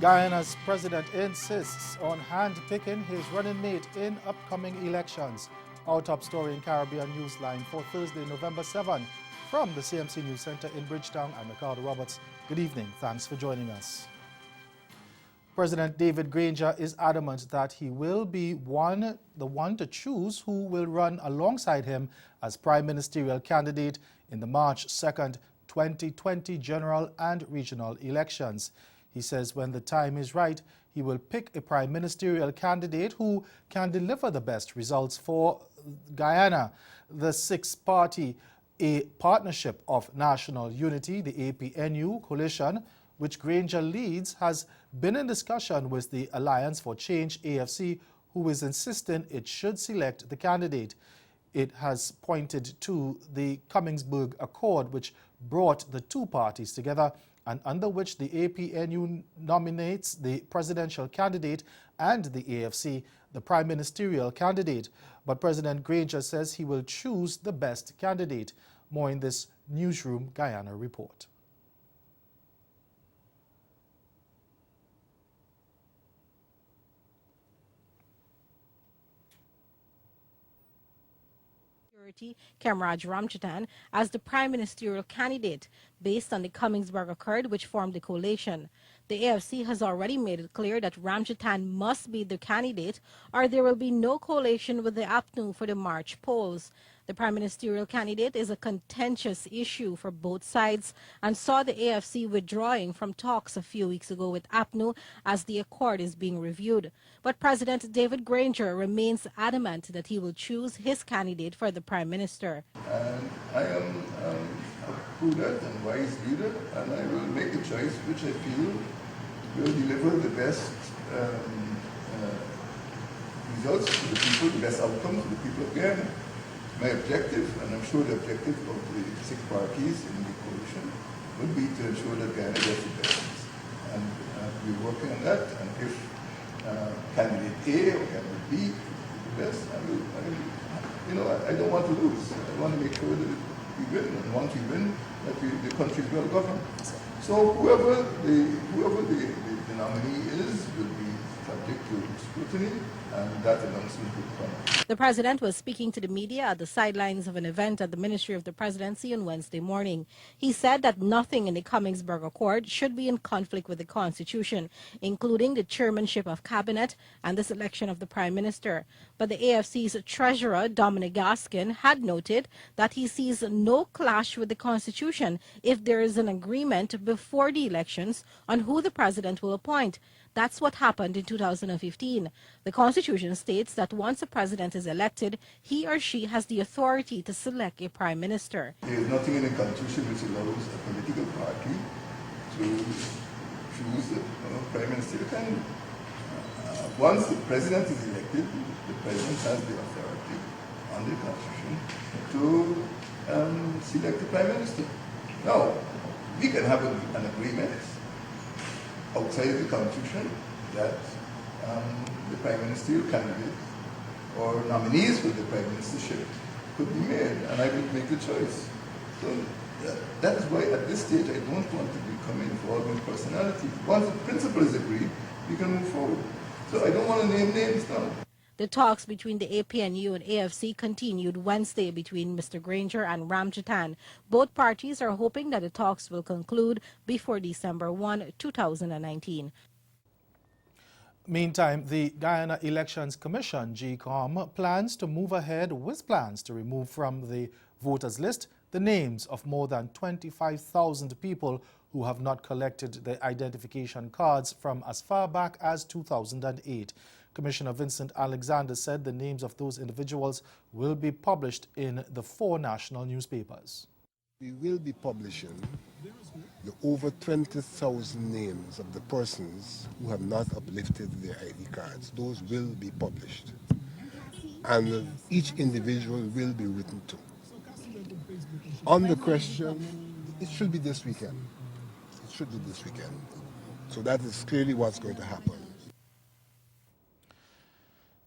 Guyana's president insists on hand-picking his running mate in upcoming elections. Our top story in Caribbean Newsline for Thursday, November 7. From the CMC News Center in Bridgetown, I'm Ricardo Roberts. Good evening. Thanks for joining us. President David Granger is adamant that he will be the one to choose who will run alongside him as prime ministerial candidate in the March 2nd, 2020 general and regional elections. He says when the time is right, he will pick a prime ministerial candidate who can deliver the best results for Guyana. The six-party Partnership of National Unity, the APNU coalition, which Granger leads, has been in discussion with the Alliance for Change AFC, who is insisting it should select the candidate. It has pointed to the Cummingsburg Accord, which brought the two parties together and under which the APNU nominates the presidential candidate and the AFC the prime ministerial candidate. But President Granger says he will choose the best candidate. More in this Newsroom Guyana report. Camarade Ramchatan as the prime ministerial candidate based on the Cummingsburg Accord, which formed the coalition. The AFC has already made it clear that Ramchatan must be the candidate or there will be no coalition with the APNU for the March polls. The prime ministerial candidate is a contentious issue for both sides and saw the AFC withdrawing from talks a few weeks ago with APNU as the accord is being reviewed. But President David Granger remains adamant that he will choose his candidate for the prime minister. And I am a prudent and wise leader, and I will make a choice which I feel will deliver the best results to the people, the best outcomes to the people of Guyana. My objective, and I'm sure the objective of the six parties in the coalition, would be to ensure that Guyana gets the best. And we're working on that, and if candidate A or candidate B is the best, I don't want to lose. I want to make sure that we win, and once we win, that the country is well governed. So whoever the nominee is will be subject to scrutiny, and that announcement will come. The president was speaking to the media at the sidelines of an event at the Ministry of the Presidency on Wednesday morning. He said that nothing in the Cummingsburg Accord should be in conflict with the Constitution, including the chairmanship of cabinet and the selection of the prime minister. But the AFC's treasurer, Dominic Gaskin, had noted that he sees no clash with the Constitution if there is an agreement before the elections on who the president will appoint. That's what happened in 2015. The Constitution states that once a president is elected, he or she has the authority to select a prime minister. There is nothing in the Constitution which allows a political party to choose the prime minister candidate. Once the president is elected, the president has the authority under the Constitution to select the prime minister. Now, we can have an agreement outside of the Constitution that the prime ministerial candidate or nominees for the prime ministership could be made, and I would make the choice. So that is why at this stage I don't want to become involved in personality. Once the principle is agreed, we can move forward. So I don't want to name names now. The talks between the APNU and AFC continued Wednesday between Mr. Granger and Ramchatan. Both parties are hoping that the talks will conclude before December 1, 2019. Meantime, the Guyana Elections Commission, GECOM, plans to move ahead with plans to remove from the voters list the names of more than 25,000 people who have not collected their identification cards from as far back as 2008. Commissioner Vincent Alexander said the names of those individuals will be published in the 4 national newspapers. We will be publishing the over 20,000 names of the persons who have not uplifted their ID cards. Those will be published. And each individual will be written to. On the question, it should be this weekend. It should be this weekend. So that is clearly what's going to happen.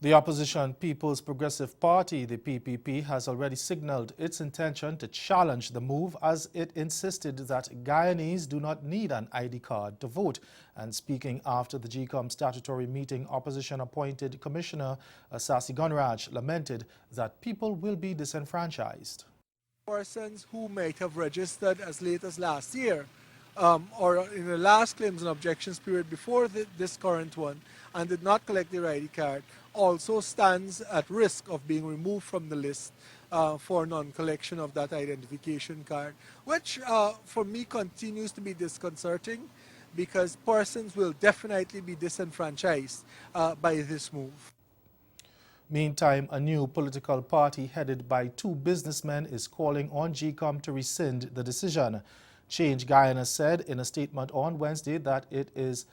The opposition People's Progressive Party, the PPP, has already signaled its intention to challenge the move as it insisted that Guyanese do not need an ID card to vote. And speaking after the GCOM statutory meeting, opposition-appointed Commissioner Sasi Gunraj lamented that people will be disenfranchised. Persons who might have registered as late as last year or in the last claims and objections period before this current one and did not collect their ID card also stands at risk of being removed from the list for non-collection of that identification card, which for me continues to be disconcerting because persons will definitely be disenfranchised by this move. Meantime, a new political party headed by two businessmen is calling on GCOM to rescind the decision. Change Guyana said in a statement on Wednesday that it is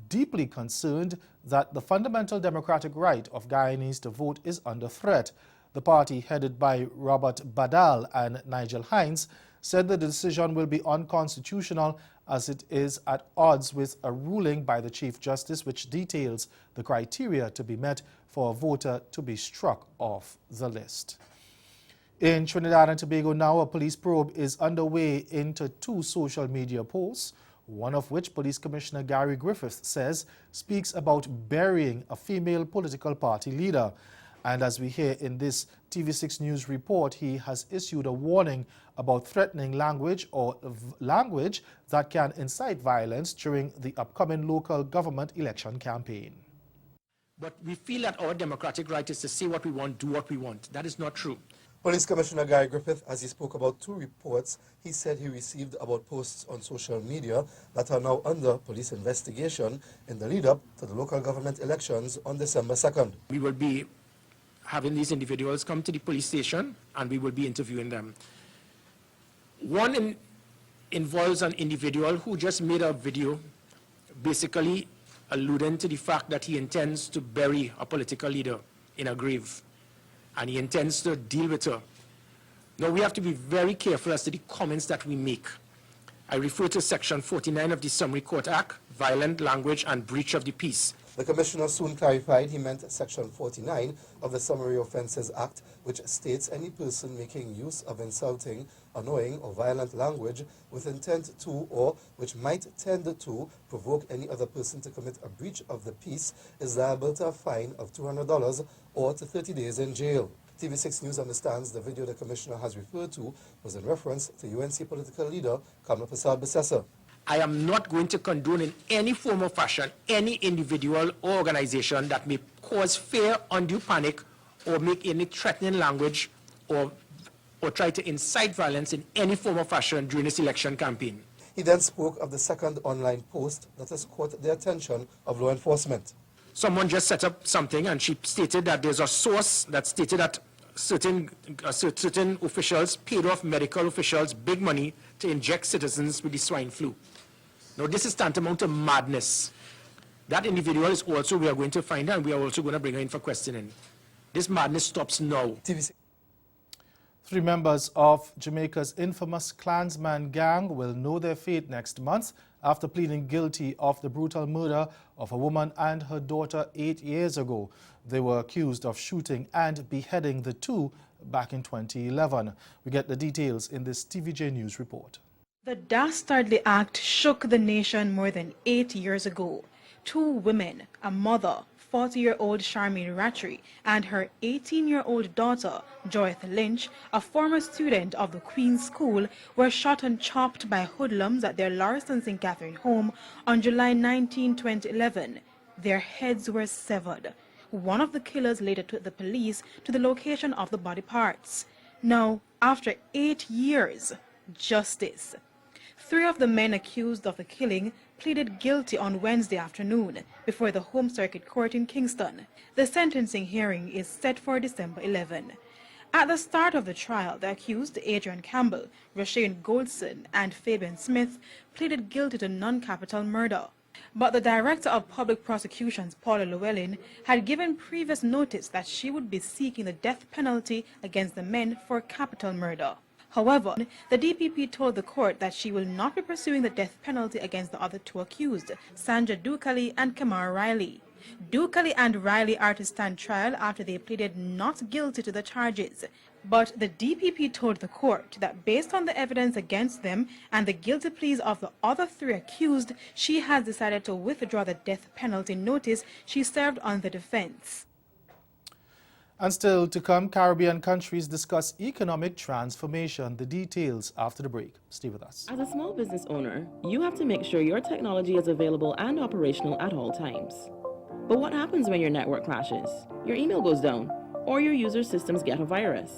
deeply concerned that the fundamental democratic right of Guyanese to vote is under threat. The party, headed by Robert Badal and Nigel Hines, said the decision will be unconstitutional as it is at odds with a ruling by the Chief Justice which details the criteria to be met for a voter to be struck off the list. In Trinidad and Tobago now, a police probe is underway into two social media posts, one of which Police Commissioner Gary Griffith says speaks about burying a female political party leader. And as we hear in this TV6 News report, he has issued a warning about threatening language or language that can incite violence during the upcoming local government election campaign. But we feel that our democratic right is to say what we want, do what we want. That is not true. Police Commissioner Gary Griffith, as he spoke about two reports he said he received about posts on social media that are now under police investigation in the lead-up to the local government elections on December 2nd. We will be having these individuals come to the police station and we will be interviewing them. One involves an individual who just made a video basically alluding to the fact that he intends to bury a political leader in a grave and he intends to deal with her. Now we have to be very careful as to the comments that we make. I refer to Section 49 of the Summary Court Act, violent language and breach of the peace. The Commissioner soon clarified he meant Section 49 of the Summary Offences Act, which states any person making use of insulting, annoying or violent language with intent to or which might tend to provoke any other person to commit a breach of the peace is liable to a fine of $200 or to 30 days in jail. TV6 News understands the video the Commissioner has referred to was in reference to UNC political leader Kamla Persad-Bissessar. I am not going to condone in any form or fashion any individual or organization that may cause fear, undue panic, or make any threatening language or try to incite violence in any form or fashion during this election campaign. He then spoke of the second online post that has caught the attention of law enforcement. Someone just set up something and she stated that there's a source that stated that certain officials paid off medical officials big money to inject citizens with the swine flu. Now this is tantamount to madness. That individual is also, we are going to find her and we are also going to bring her in for questioning. This madness stops now. Three members of Jamaica's infamous Klansman gang will know their fate next month after pleading guilty of the brutal murder of a woman and her daughter 8 years ago. They were accused of shooting and beheading the two back in 2011. We get the details in this TVJ News report. The dastardly act shook the nation more than 8 years ago. Two women, a mother, 40-year-old Charmaine Rattray, and her 18-year-old daughter, Joyce Lynch, a former student of the Queen's School, were shot and chopped by hoodlums at their Lauriston St. Catherine home on July 19, 2011. Their heads were severed. One of the killers later took the police to the location of the body parts. Now, after 8 years, justice. Three of the men accused of the killing pleaded guilty on Wednesday afternoon before the Home Circuit Court in Kingston. The sentencing hearing is set for December 11. At the start of the trial, the accused, Adrian Campbell, Roshane Goldson, and Fabian Smith, pleaded guilty to non-capital murder. But the Director of Public Prosecutions, Paula Llewellyn, had given previous notice that she would be seeking the death penalty against the men for capital murder. However, the DPP told the court that she will not be pursuing the death penalty against the other two accused, Sandra Dukali and Kamara Riley. Ducali and Riley are to stand trial after they pleaded not guilty to the charges. But the DPP told the court that based on the evidence against them and the guilty pleas of the other 3 accused, she has decided to withdraw the death penalty notice she served on the defense. And still to come, Caribbean countries discuss economic transformation. The details after the break. Stay with us. As a small business owner, you have to make sure your technology is available and operational at all times. But what happens when your network crashes, your email goes down, or your user systems get a virus?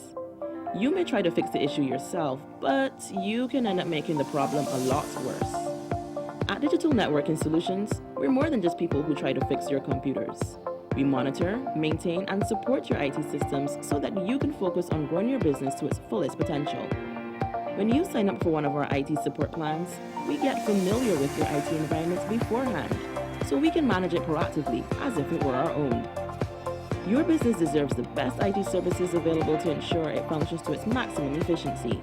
You may try to fix the issue yourself, but you can end up making the problem a lot worse. At Digital Networking Solutions, we're more than just people who try to fix your computers. We monitor, maintain, and support your IT systems so that you can focus on growing your business to its fullest potential. When you sign up for one of our IT support plans, we get familiar with your IT environments beforehand, so we can manage it proactively as if it were our own. Your business deserves the best IT services available to ensure it functions to its maximum efficiency.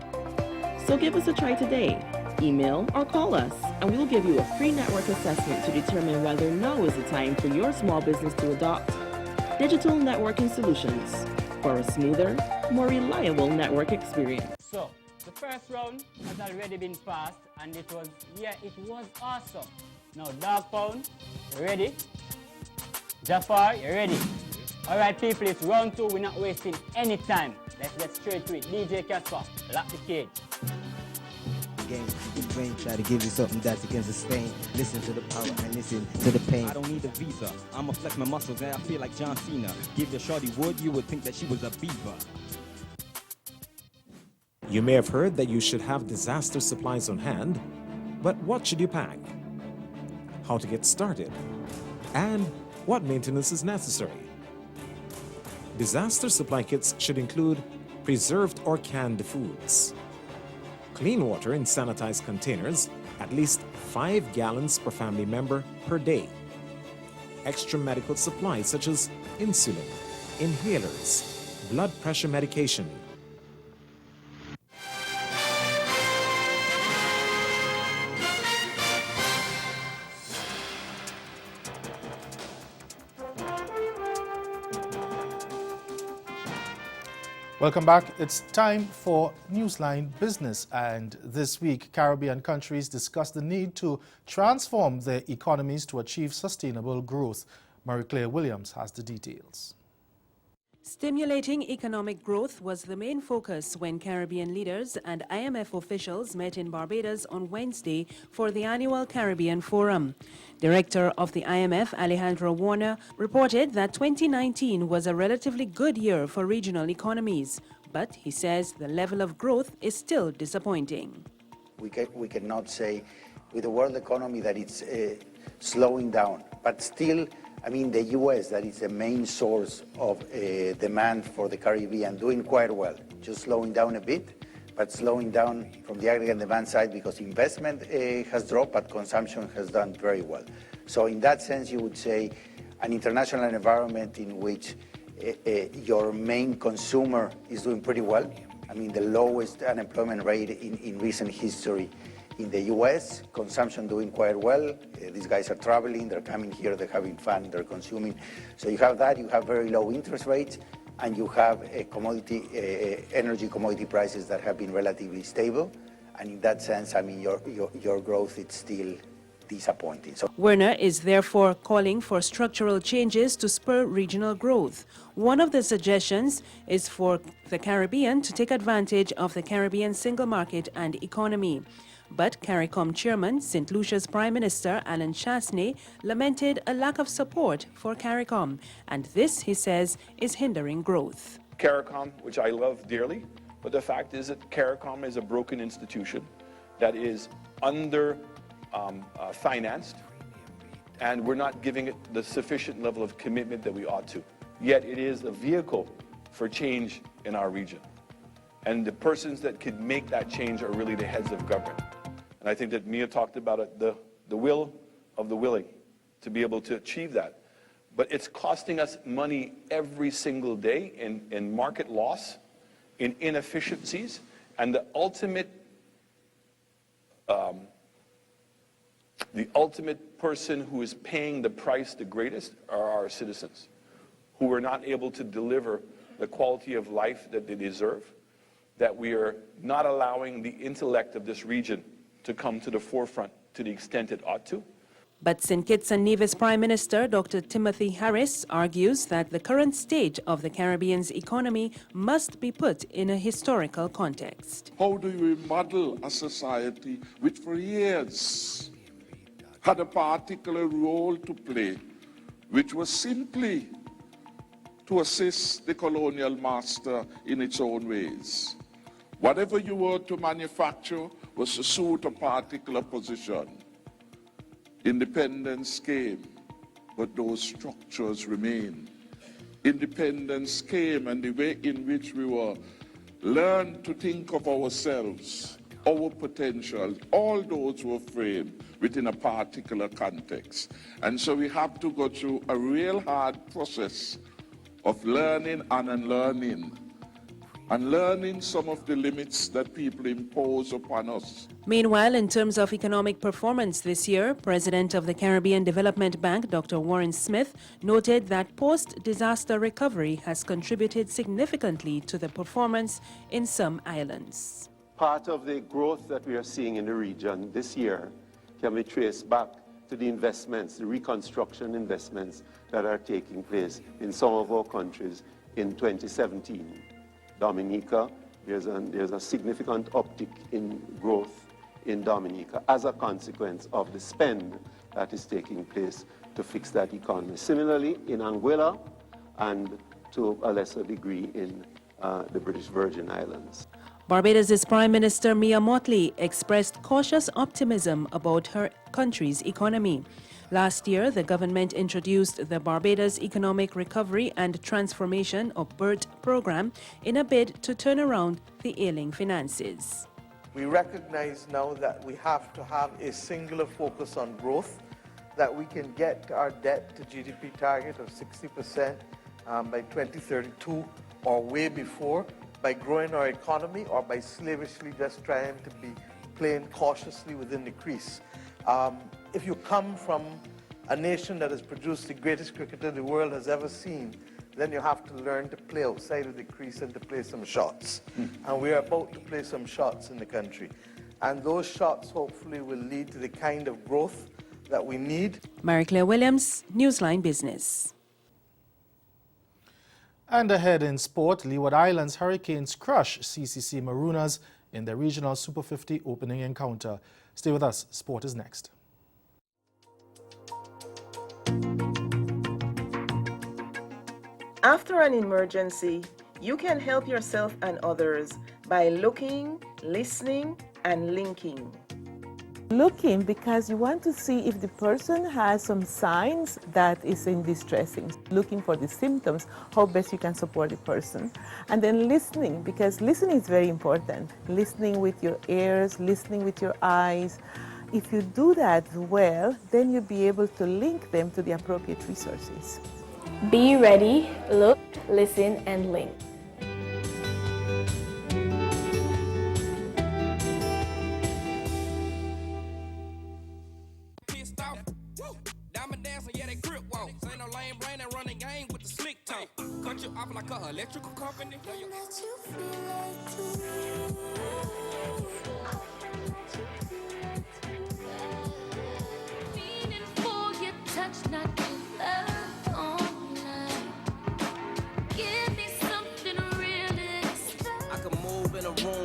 So give us a try today. Email or call us, and we will give you a free network assessment to determine whether now is the time for your small business to adopt Digital Networking Solutions for a smoother, more reliable network experience. So, the first round has already been passed, and it was awesome. Now, Dog Pound, you ready? Jafar, you ready? All right, people, it's round 2. We're not wasting any time. Let's get straight to it. DJ Casper, lock the cage. Game, keep brain, try to give you something that you can sustain. Listen to the power and listen to the pain. I don't need a visa. I'ma flex my muscles and I feel like John Cena. Give your shorty wood, you would think that she was a beaver. You may have heard that you should have disaster supplies on hand, but what should you pack? How to get started? And what maintenance is necessary? Disaster supply kits should include preserved or canned foods, clean water in sanitized containers, at least 5 gallons per family member per day, extra medical supplies such as insulin, inhalers, blood pressure medication. Welcome back. It's time for Newsline Business, and this week Caribbean countries discuss the need to transform their economies to achieve sustainable growth. Marie-Claire Williams has the details. Stimulating economic growth was the main focus when Caribbean leaders and IMF officials met in Barbados on Wednesday for the annual Caribbean Forum. Director of the IMF, Alejandro Warner, reported that 2019 was a relatively good year for regional economies, but he says the level of growth is still disappointing. We cannot say with the world economy that it's slowing down, but still, I mean, the U.S., that is the main source of demand for the Caribbean, doing quite well, just slowing down a bit, but slowing down from the aggregate demand side because investment has dropped, but consumption has done very well. So in that sense, you would say an international environment in which your main consumer is doing pretty well. I mean, the lowest unemployment rate in recent history in the U.S., consumption doing quite well. These guys are traveling, they're coming here, they're having fun, they're consuming. So you have that, you have very low interest rates, and you have energy commodity prices that have been relatively stable. And in that sense, I mean, your growth is still disappointing. So Werner is therefore calling for structural changes to spur regional growth. One of the suggestions is for the Caribbean to take advantage of the Caribbean single market and economy. But CARICOM chairman, St. Lucia's Prime Minister Alan Chasney, lamented a lack of support for CARICOM, and this, he says, is hindering growth. CARICOM, which I love dearly, but the fact is that CARICOM is a broken institution that is financed, and we're not giving it the sufficient level of commitment that we ought to. Yet it is a vehicle for change in our region. And the persons that could make that change are really the heads of government. And I think that Mia talked about it, the will of the willing to be able to achieve that. But it's costing us money every single day in market loss, in inefficiencies, and the ultimate The ultimate person who is paying the price the greatest are our citizens, who are not able to deliver the quality of life that they deserve, that we are not allowing the intellect of this region to come to the forefront to the extent it ought to. But St. Kitts and Nevis Prime Minister Dr. Timothy Harris argues that the current state of the Caribbean's economy must be put in a historical context. How do we model a society which for years had a particular role to play, which was simply to assist the colonial master in its own ways? Whatever you were to manufacture was to suit a particular position. Independence came, but those structures remain. Independence came, and the way in which we were learned to think of ourselves, our potential, all those were framed within a particular context. And so we have to go through a real hard process of learning and unlearning, and learning some of the limits that people impose upon us. Meanwhile, in terms of economic performance this year, President of the Caribbean Development Bank, Dr. Warren Smith, noted that post-disaster recovery has contributed significantly to the performance in some islands. Part of the growth that we are seeing in the region this year can be traced back to the investments, the reconstruction investments that are taking place in some of our countries in 2017. Dominica, there's a significant uptick in growth in Dominica as a consequence of the spend that is taking place to fix that economy. Similarly, in Anguilla and to a lesser degree in the British Virgin Islands. Barbados' Prime Minister Mia Mottley expressed cautious optimism about her country's economy. Last year, the government introduced the Barbados Economic Recovery and Transformation or BERT program in a bid to turn around the ailing finances. We recognize now that we have to have a singular focus on growth, that we can get our debt to GDP target of 60% by 2032 or way before by growing our economy or by slavishly just trying to be playing cautiously within the crease. If you come from a nation that has produced the greatest cricketer the world has ever seen, then you have to learn to play outside of the crease and to play some shots. And we are about to play some shots in the country. And those shots hopefully will lead to the kind of growth that we need. Mary-Claire Williams, Newsline Business. And ahead in sport, Leeward Islands Hurricanes crush CCC Marooners in their regional Super 50 opening encounter. Stay with us. Sport is next. After an emergency, you can help yourself and others by looking, listening, and linking. Looking because you want to see if the person has some signs that is in distressing. Looking for the symptoms, how best you can support the person. And then listening, because listening is very important. Listening with your ears, listening with your eyes. If you do that well, then you'll be able to link them to the appropriate resources. Be ready, look, listen, and link.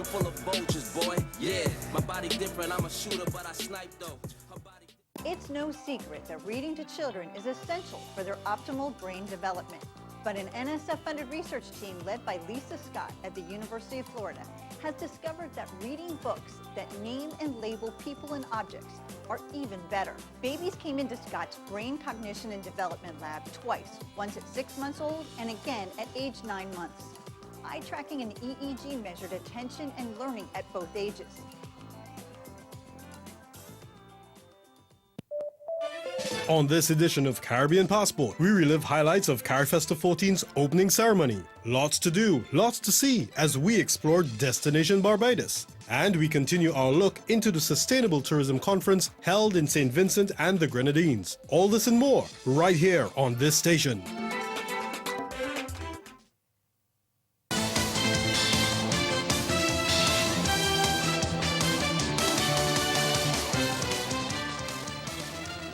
Full of vultures, boy. Yeah, my body different. I'm a shooter, but I snipe though. It's no secret that reading to children is essential for their optimal brain development. But an NSF-funded research team led by Lisa Scott at the University of Florida has discovered that reading books that name and label people and objects are even better. Babies came into Scott's Brain Cognition and Development Lab twice, once at 6 months old and again at age 9 months. Eye tracking and EEG measured attention and learning at both ages. On this edition of Caribbean Passport, we relive highlights of CariFesta 14's opening ceremony. Lots to do, lots to see as we explore Destination Barbados. And we continue our look into the Sustainable Tourism Conference held in St. Vincent and the Grenadines. All this and more right here on this station.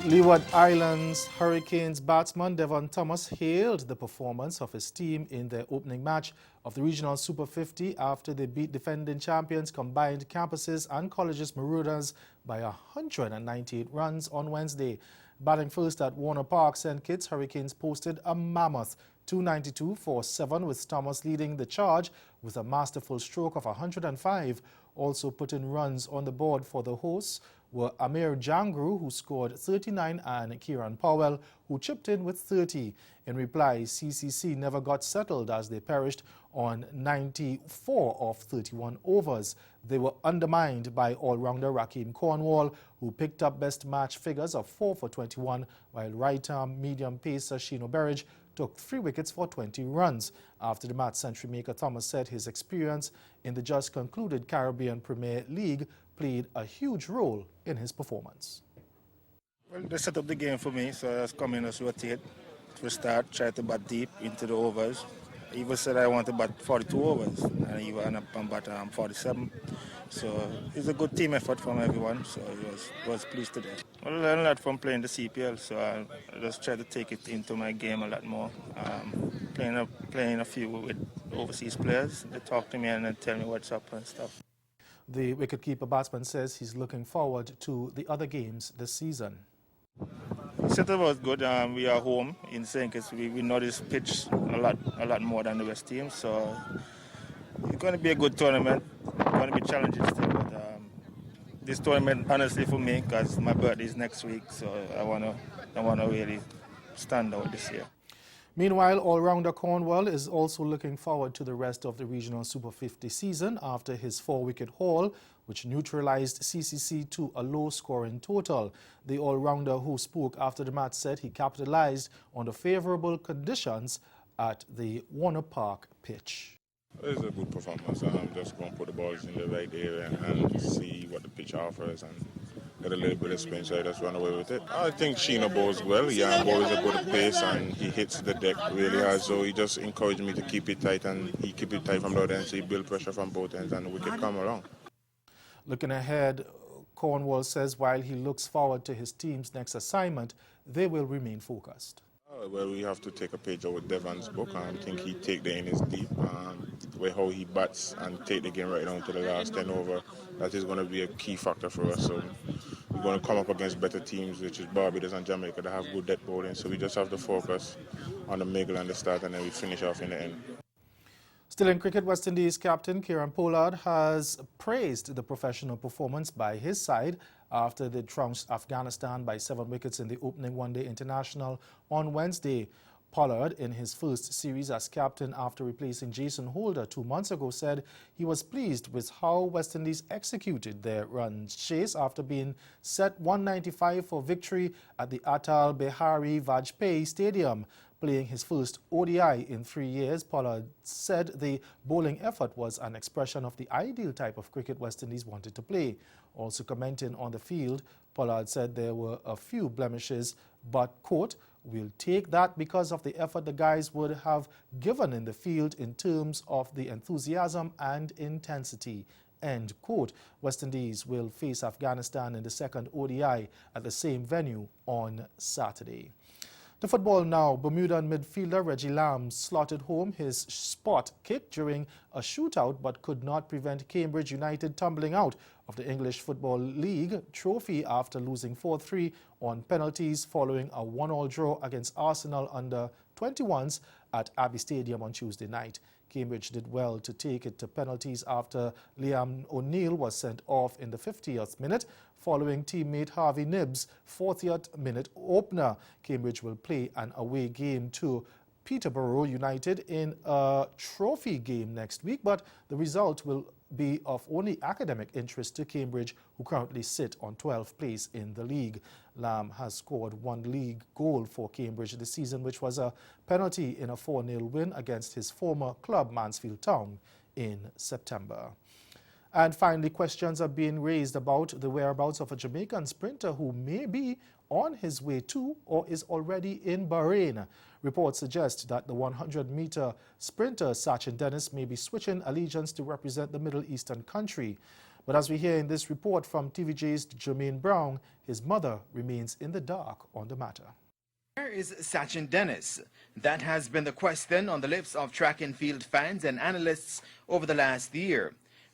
Leeward Islands Hurricanes batsman Devon Thomas hailed the performance of his team in their opening match of the Regional Super 50 after they beat defending champions combined campuses and colleges Marauders by 198 runs on Wednesday. Batting first at Warner Park, St. Kitts, Hurricanes posted a mammoth 292 for 7 with Thomas leading the charge with a masterful stroke of 105. Also putting runs on the board for the hosts were Amir Jangru, who scored 39, and Kieran Powell, who chipped in with 30. In reply, CCC never got settled as they perished on 94 of 31 overs. They were undermined by all-rounder Rakeem Cornwall, who picked up best match figures of 4 for 21, while right-arm medium pacer Sheeno Berridge took 3 wickets for 20 runs. After the match, century maker Thomas said his experience in the just concluded Caribbean Premier League played a huge role in his performance. Well, they set up the game for me, so I was coming to rotate to start, try to bat deep into the overs. I even said I want to bat 42 overs, and he ended up on bat 47. So it's a good team effort from everyone, so I was pleased today. Well, I learned a lot from playing the CPL, so I just try to take it into my game a lot more. Playing a few with overseas players, they talk to me and they tell me what's up and stuff. The wicketkeeper batsman says he's looking forward to the other games this season. Setup was good. We are home in St. Kitts. We know this pitch a lot more than the West team, so it's going to be a good tournament. It's going to be challenging still, but this tournament, honestly, for me, because my birthday is next week, so I want to really stand out this year. Meanwhile, all-rounder Cornwall is also looking forward to the rest of the Regional Super 50 season after his 4-wicket haul, which neutralized CCC to a low-scoring total. The all-rounder who spoke after the match said he capitalized on the favorable conditions at the Warner Park pitch. It's a good performance. I'm just going to put the balls in the right area and see what the pitch offers and get a little bit of spin, so I just run away with it. I think Sheeno bowls well. Yeah, bowls a good pace and he hits the deck really hard, so he just encouraged me to keep it tight, and he keep it tight from both ends, so he build pressure from both ends and the wicket come along. Looking ahead, Cornwall says while he looks forward to his team's next assignment, they will remain focused. Well, we have to take a page out of Devon's book. I think he take the innings deep, where how he bats and take the game right down to the last 10 over. That is going to be a key factor for us. So we're going to come up against better teams, which is Barbados and Jamaica, that have good death bowling. So we just have to focus on the middle and the start, and then we finish off in the end. Still in cricket, West Indies captain Kieran Pollard has praised the professional performance by his side after they trounced Afghanistan by 7 wickets in the opening one-day international on Wednesday. Pollard, in his first series as captain after replacing Jason Holder 2 months ago, said he was pleased with how West Indies executed their run chase after being set 195 for victory at the Atal Bihari Vajpayee Stadium. Playing his first ODI in 3 years, Pollard said the bowling effort was an expression of the ideal type of cricket West Indies wanted to play. Also commenting on the field, Pollard said there were a few blemishes, but, quote, "We'll take that because of the effort the guys would have given in the field in terms of the enthusiasm and intensity." End quote. West Indies will face Afghanistan in the second ODI at the same venue on Saturday. To football now, Bermudan midfielder Reggie Lamb slotted home his spot kick during a shootout but could not prevent Cambridge United tumbling out of the English Football League trophy after losing 4-3 on penalties following a 1-1 draw against Arsenal under 21s at Abbey Stadium on Tuesday night. Cambridge did well to take it to penalties after Liam O'Neill was sent off in the 50th minute following teammate Harvey Nibbs' 40th minute opener. Cambridge will play an away game to Peterborough United in a trophy game next week, but the result will be of only academic interest to Cambridge, who currently sit on 12th place in the league. Lamb has scored 1 league goal for Cambridge this season, which was a penalty in a 4-0 win against his former club Mansfield Town in September. And finally, questions are being raised about the whereabouts of a Jamaican sprinter who may be on his way to or is already in Bahrain. Reports suggest that the 100-meter sprinter Sachin Dennis may be switching allegiance to represent the Middle Eastern country. But as we hear in this report from TVJ's Jermaine Brown, his mother remains in the dark on the matter. Where is Sachin Dennis? That has been the question on the lips of track and field fans and analysts over the last year.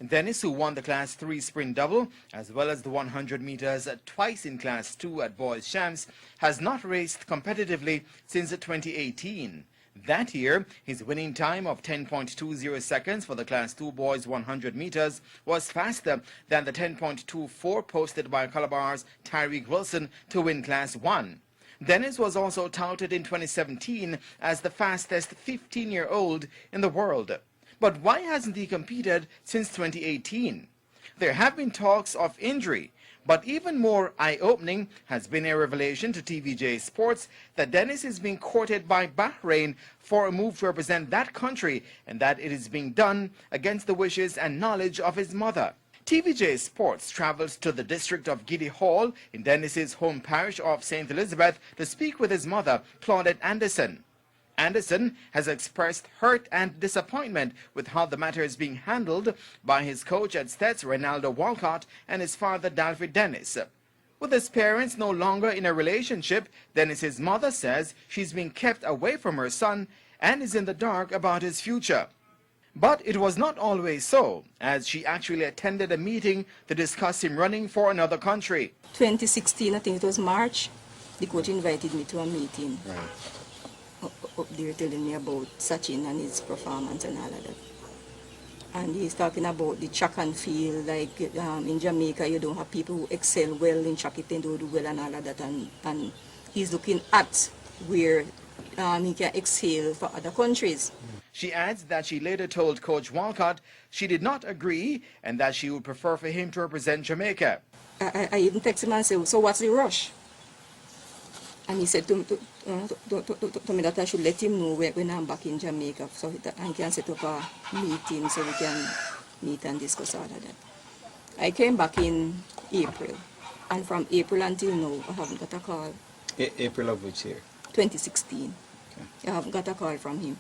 Dennis, who won the Class 3 sprint double, as well as the 100 meters twice in Class 2 at Boys Champs, has not raced competitively since 2018. That year, his winning time of 10.20 seconds for the Class 2 boys 100 meters was faster than the 10.24 posted by Calabar's Tyreek Wilson to win Class 1. Dennis was also touted in 2017 as the fastest 15-year-old in the world. But why hasn't he competed since 2018? There have been talks of injury, but even more eye-opening has been a revelation to TVJ Sports that Dennis is being courted by Bahrain for a move to represent that country and that it is being done against the wishes and knowledge of his mother. TVJ Sports travels to the district of Giddy Hall in Dennis's home parish of St. Elizabeth to speak with his mother, Claudette Anderson. Anderson has expressed hurt and disappointment with how the matter is being handled by his coach at Stets, Reynaldo Walcott, and his father, Dalfred Dennis. With his parents no longer in a relationship, Dennis's mother says she's being kept away from her son and is in the dark about his future. But it was not always so, as she actually attended a meeting to discuss him running for another country. 2016, I think it was March, the coach invited me to a meeting. Right. Up there telling me about Sachin and his performance and all of that. And he's talking about the track and field, like in Jamaica you don't have people who excel well in track, it and do well and all of that. And he's looking at where he can excel for other countries. She adds that she later told Coach Walcott she did not agree and that she would prefer for him to represent Jamaica. I even texted him and said, so what's the rush? And he said to me that I should let him know when I'm back in Jamaica so that I can set up a meeting so we can meet and discuss all of that. I came back in April, and from April until now, I haven't got a call. April of which year? 2016. Okay. I haven't got a call from him.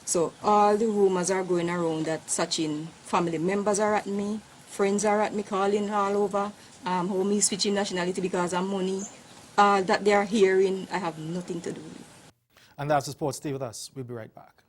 So all the rumors are going around that Sachin family members are at me, friends are at me calling all over, how me switching nationality because of money. That they are hearing, I have nothing to do with. And that's the sports. Stay with us. We'll be right back.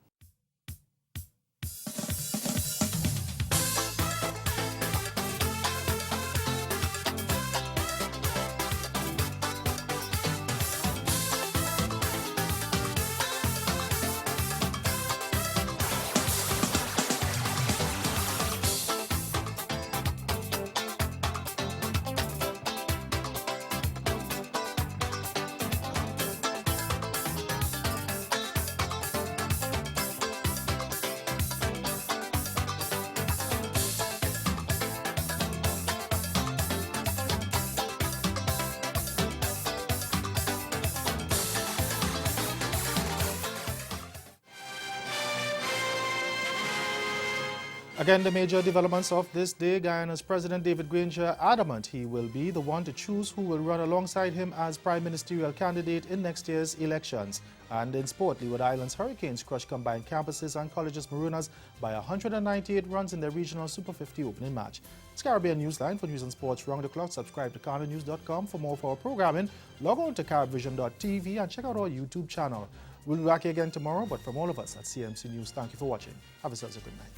Again, the major developments of this day, Guyana's President David Granger adamant he will be the one to choose who will run alongside him as prime ministerial candidate in next year's elections. And in sport, Leeward Islands Hurricanes crushed combined campuses and colleges Marooners by 198 runs in their regional Super 50 opening match. It's Caribbean Newsline. For news and sports round the clock, subscribe to CaribVision.com for more of our programming. Log on to CaribVision.tv and check out our YouTube channel. We'll be back again tomorrow, but from all of us at CMC News, thank you for watching. Have yourselves a good night.